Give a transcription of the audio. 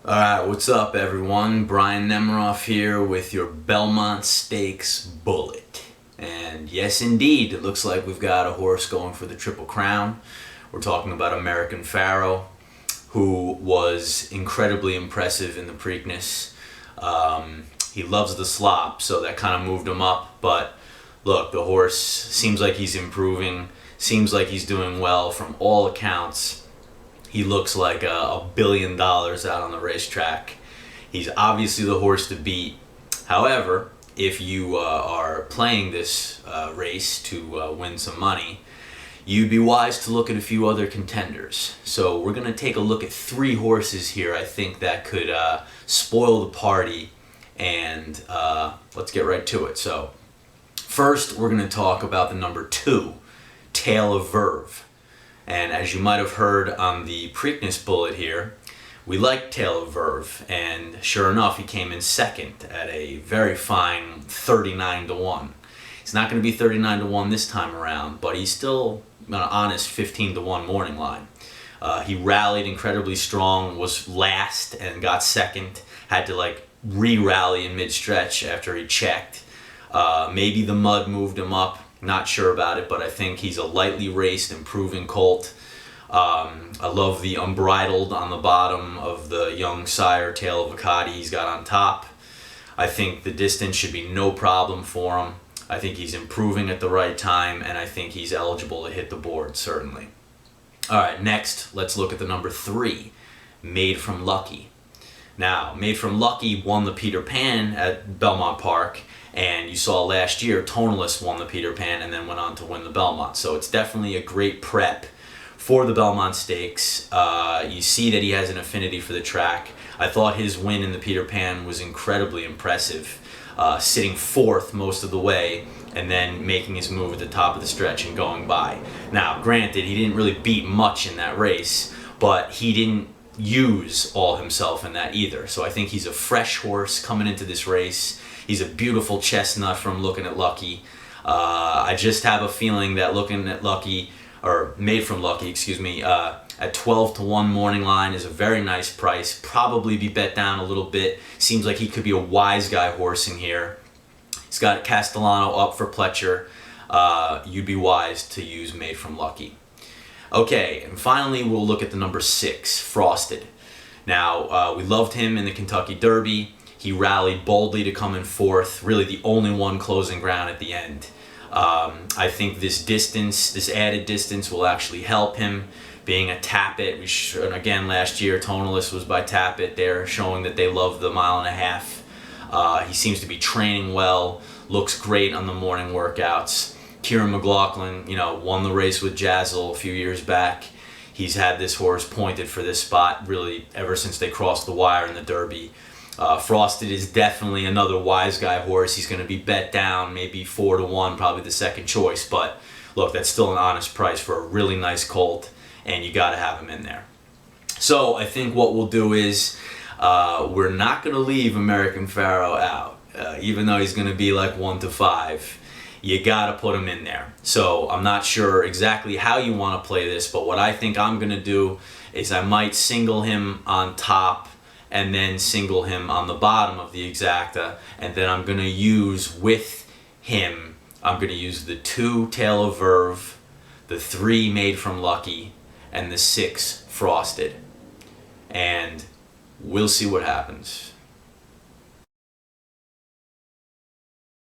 Alright, what's up everyone? Brian Nemiroff here with your Belmont Stakes Bullet. And yes indeed, it looks like we've got a horse going for the Triple Crown. We're talking about American Pharoah, who was incredibly impressive in the Preakness. He loves the slop, so that kind of moved him up. But look, the horse seems like he's improving, seems like he's doing well from all accounts. He looks like $1 billion out on the racetrack. He's obviously the horse to beat. However, if you are playing this race to win some money, you'd be wise to look at a few other contenders. So we're going to take a look at 3 horses here I think that could spoil the party, and let's get right to it. So first we're going to talk about the number 2, Tail of Verve. And as you might have heard on the Preakness bullet here, we like Tail of Verve, and sure enough, he came in second at a very fine 39-1. He's not going to be 39-1 this time around, but he's still an honest 15-1 morning line. He rallied incredibly strong, was last and got second, had to re-rally in mid-stretch after he checked. Maybe the mud moved him up. Not sure about it, but I think he's a lightly raced, improving colt. I love the unbridled on the bottom of the young sire Tail of Verve he's got on top. I think the distance should be no problem for him. I think he's improving at the right time, and I think he's eligible to hit the board, certainly. Alright, next, let's look at the number 3, Made from Lucky. Now, Made from Lucky won the Peter Pan at Belmont Park, and you saw last year Tonalist won the Peter Pan and then went on to win the Belmont. So it's definitely a great prep for the Belmont Stakes. You see that he has an affinity for the track. I thought his win in the Peter Pan was incredibly impressive, sitting 4th most of the way and then making his move at the top of the stretch and going by. Now, granted, he didn't really beat much in that race, but he didn't use all himself in that either. So I think he's a fresh horse coming into this race. He's a beautiful chestnut from looking at Lucky. I just have a feeling that looking at Lucky, or Made from Lucky, excuse me, at 12-1 morning line is a very nice price. Probably be bet down a little bit. Seems like he could be a wise guy horse in here. He's got Castellano up for Pletcher. You'd be wise to use Made from Lucky. Okay, and finally we'll look at the number 6, Frosted. Now, we loved him in the Kentucky Derby. He rallied boldly to come in 4th, really the only one closing ground at the end. I think this distance, this added distance, will actually help him, being a Tappet. Again, last year, Tonalist was by Tappet. They're showing that they love the 1.5 mile. He seems to be training well, looks great on the morning workouts. Kieran McLaughlin, won the race with Jazzle a few years back. He's had this horse pointed for this spot really ever since they crossed the wire in the Derby. Frosted is definitely another wise guy horse. He's going to be bet down, maybe 4-1, probably the second choice. But look, that's still an honest price for a really nice colt, and you got to have him in there. So I think what we'll do is we're not going to leave American Pharoah out, even though he's going to be like 1-5. You got to put him in there. So I'm not sure exactly how you want to play this, but what I think I'm going to do is I might single him on top and then single him on the bottom of the exacta, and then I'm going to use with him, I'm going to use the 2 Tail of Verve, the 3 Made from Lucky, and the 6 Frosted. And we'll see what happens.